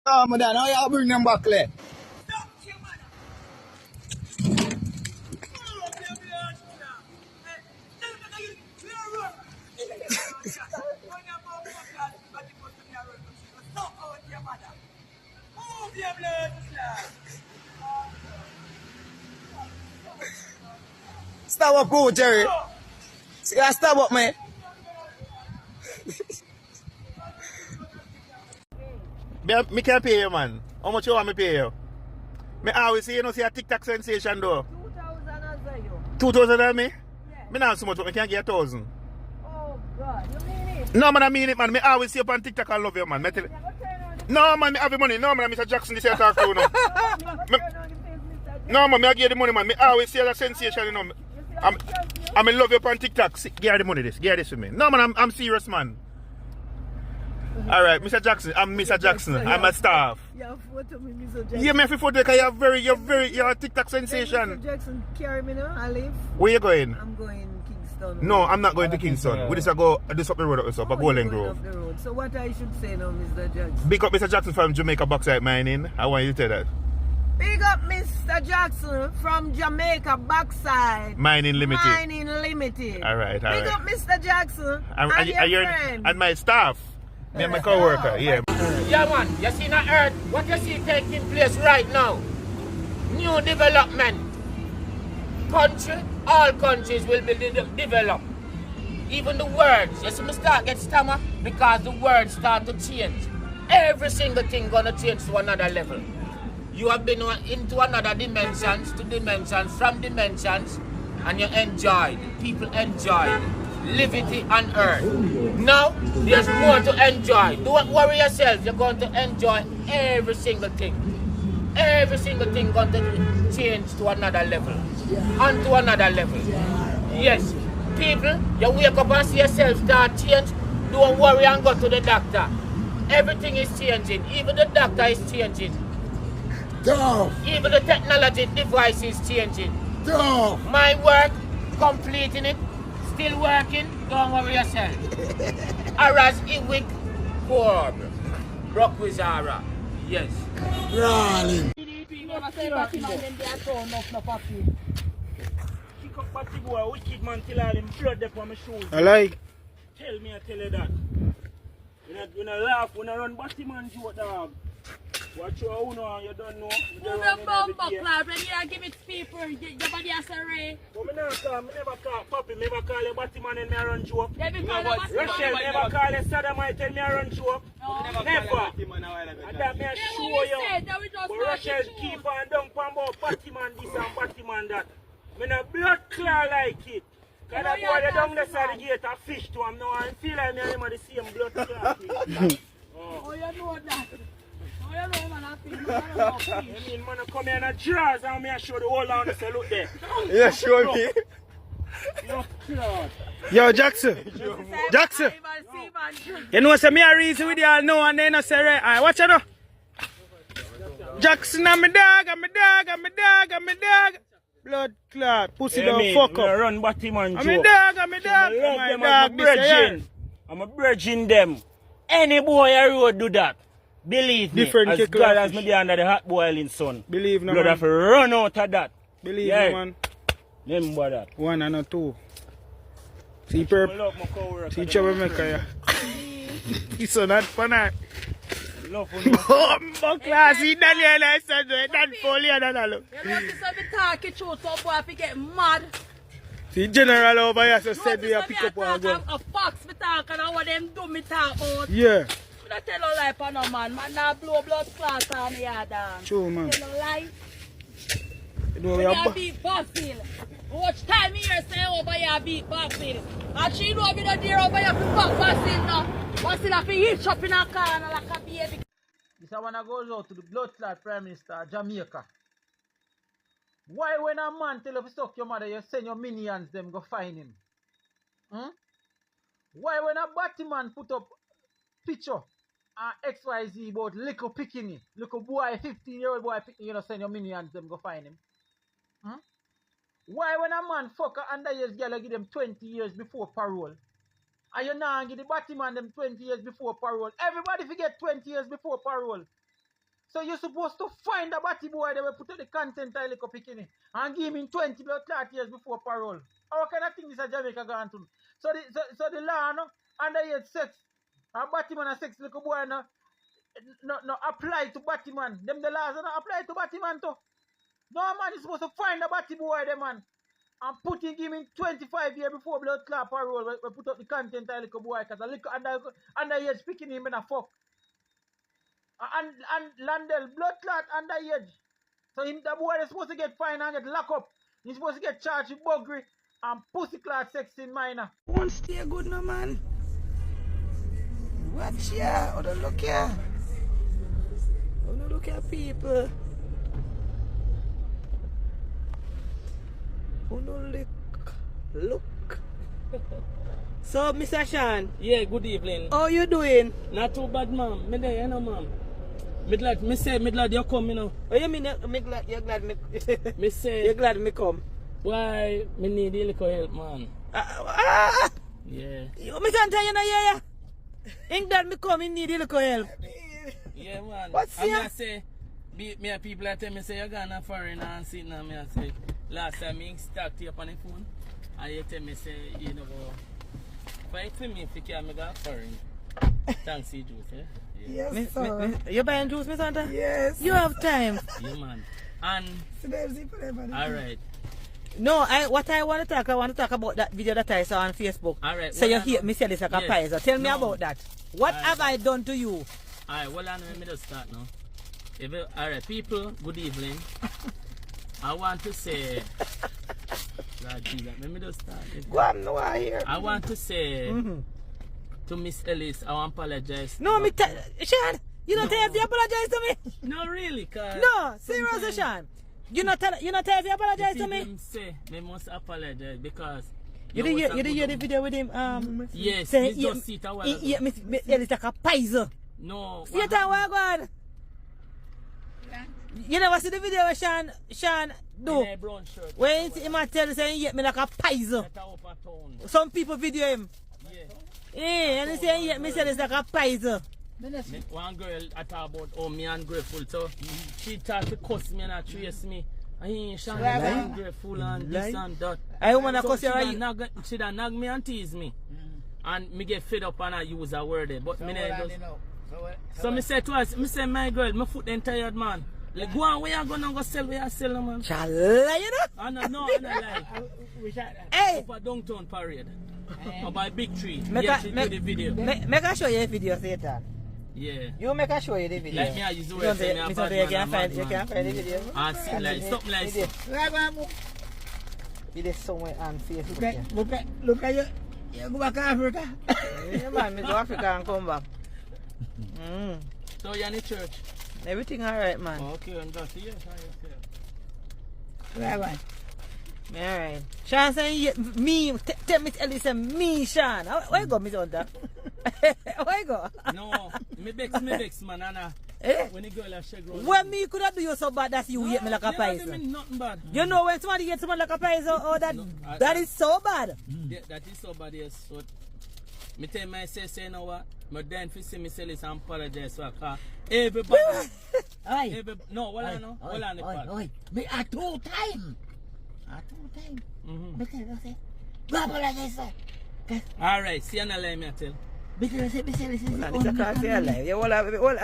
Oh, my dad, how you bring them back there? Stop up, go, Jerry. See, I stop up, man. Me can pay you, man. How much you want me pay you? Me always say, you know, see a TikTok sensation, though. 2,000 as well, yo. 2,000 on me? Yeah. Me not so much, but me can get 1,000. Oh, God. You mean it? No, man, I mean it, man. Me always see up on TikTok, I love you, man. Me tell you. No, man, me have the money. No, man, Mr. Jackson, this is talk to you, no. No, man, me I give the money, man. Me always see a sensation, you know. I'm in love you up on TikTok. See, give her the money, this. Give her this with me. No, man, I'm serious, man. Alright, Mr. Jackson. I'm Mr. Jackson. I'm a staff. You have photo with Mr. Jackson. Yeah, me have to photo because you're a TikTok sensation. Mr. Jackson, carry me now. I leave. Where you going? I'm going Kingston. No, I'm not going to Kingston. We just go this up the road up this up, a Golden Grove. Up the road. So what I should say now, Mr. Jackson? Big up Mr. Jackson from Jamaica Bauxite Mining. I want you to tell that. Big up Mr. Jackson from Jamaica Backside. Mining Limited. Mining Limited. Alright. Big up Mr. Jackson and your friend. And my staff. Me and my co-worker, yeah. Yeah, man, you see on earth, what you see taking place right now? New development. All countries will be developed. Even the words, you see me start get stammer because the words start to change. Every single thing gonna change to another level. You have been into another dimensions to dimensions, from dimensions, and you enjoyed. People enjoyed. Liberty on earth. Now, there's more to enjoy. Don't worry yourself. You're going to enjoy every single thing. Every single thing going to change to another level. And to another level. Yes. People, you wake up and see yourself start change. Don't worry and go to the doctor. Everything is changing. Even the doctor is changing. Even the technology device is changing. My work, completing it. Still working, don't worry yourself. Aras Iwik Corb. Brockwizara. Yes. Rolling. Kick up Batty boy, wicked man till all him blood up on my shoes. I like. Tell me, I tell you that. When I laugh, when I run Batty man joke dog. Watch your own one, you don't know. Move your bum buckler, when you give it to people, your body has a ray. But I never call Papi, never call you Batty man and me a run joke. They be called a Batty Rachel never call you Saddamite and me a run joke. Never. And that me a show you. But Rachel keep on down about Batty man this and Batty man that. Me no blood clear like it. Cause that boy they down the side of the gate a fish to him now and feel like me and him are the same blood clear. Oh, you know that. Oh, you know man, I feel you mean man come here in a drawers and me I show the whole land and say look there. Yeah, show me. Look, Lord. Yo, Jackson. Jackson. You know, say me a reason with y'all know and then I say, right, alright, watch out now. Jackson and my dog, and my dog, and my dog, and my dog. Blood clot, pussy Yeah, don't fuck up. Run Batty man I'm a dog, I'm a dog. I'm a virgin them. Any boy I road do that. Believe me. Different as God as me be under the hot boiling sun. Believe no blood man. have to run out of that. Believe yeah. no man. Remember that. One and a two. See see troublemaker, yeah. He's so not funny. Love for me. Oh, class, he Daniel, I said, that fully and all. You know, this is me talking truth, so boy, if you get mad. See, general over here, so You said we know, have pick up one gun. a fox me talking and what them do me talk about. Yeah. You don't tell no lie for no man. Man now blow blood clot on me head down. True, man. Tell no lie. You know, When you beat Basil. Watch time here say over you beat Basil. And she know me not there over you to fuck Basil now. Basil have to hitch up in a corner like a baby. This one goes out to the blood clot Prime Minister of Jamaica. Why when a man tell you to suck your mother, you send your minions them go find him? Hmm? Why when a batty man put up picture XYZ about little picking, little boy, 15-year-old boy picking, you know, send your minions them go find him? Hmm? Why when a man fuck a underage girl, you give them 20 years before parole? And you now give the batty man them 20 years before parole. Everybody forget 20 years before parole. So you're supposed to find the batty boy that will put up the content I look up bikini and give him 20 blood clot years before parole. How can I think this is Jamaica gone to? So the law no underage sex and batty man and sex little boy no apply to batty man. Them the laws don't apply to batty man too. No man is supposed to find the batty boy there man and put him give him 25 years before blood clot parole. We put up the content I little boy because a little underage speaking him in a fuck. And Landell blood clot underage. So him, the boy is supposed to get fined and get locked up. He's supposed to get charged with buggery and pussy clot sex in minor. Won't stay good no man. Watch ya, oh don't look ya. Oh don't look at people. Oh don't look. So Mr. Sean. Yeah, good evening. How you doing? Not too bad, ma'am. Me there, you know, ma'am. Me glad you come, you know. Oh you mean you're glad me Me say, you're glad me come? why me need a little help, man. Yeah. You me can't tell you now, yeah. Ain't glad me come, you need a little help. Yeah, man. What's and here? I say, me a people that tell me say you're gonna foreign and sit now. Me I say, last time me stacked you up on the phone, and you tell me say, you know, fight for me if you can make a foreign. Thanks, you juice, yeah? Yes, sir. You buying juice, Miss Santa? Yes. You have time. Yeah, man. And alright. No, what I want to talk about that video that I saw on Facebook. Alright. So you hear me say this like a prize. So tell me about that. What have I done to you? Alright, well, let me just start now. Alright, people, good evening. I want to say, God, Jesus, let me just start. Go on, no, I hear. I want to say to Miss Ellis, I want to apologize. No, Sean, you don't have to apologize to me. No, really, cause No, seriously, Sean. You not have to apologize to me. Say they must apologize because You did hear the video with him? yes, say Miss just sit a while ago. Yeah, Miss Ellis like a pizer. No. You tell what God? You never see the video where Sean do? In a brown shirt. When he might tell you saying, me like a pizer. That upper tone. Some people video him. Yeah. Yeah, and he say, me say it's like a pizer. One girl I talk about how me ungrateful, so she tried to cuss me and I trace me. And he ain't Sean ungrateful and this and that. I want to cuss you right. She done nag me and tease me. And me get fed up and I use a word there. But me never just... So me say twice, me say my girl, my foot then tired man. Like go on, where you gonna go sell where you sell man? Shall you know? No, I don't like. Hey! Up a downtown parade. Up by Big Tree. Make Yeah, she do the video. Make I show you a video, Satan. Yeah. You make I show you the video. Like me, I use the word say me a bad man, you can't find the video. And see, like, something like that. It is somewhere on Facebook. Look at you. You go back to Africa. Yeah, man, me go Africa and come back. So you're in the church? Everything alright, man. Okay, and that's yes, Right. Alright. Sean saying me, tell me tell you me, Sean. Where you go, Miss Hunter? Where you go? No, me vex, man, Anna. Eh? When the girl has shake roll. When me could have do you so bad that you hate me like a pies. I mean nothing bad. You know when somebody hates someone like a pies, oh that No, that is so bad. Yeah, that is so bad, yes. So, me tell myself, say, you know what? My then for see me sell this and apologize for car. Everybody. No, hold on, no. Hold on the part. Me at two time. Me tell you, say, go apologize, sir. Alright, see you in the line, me I tell. Because I say, It's a car, say alive. You all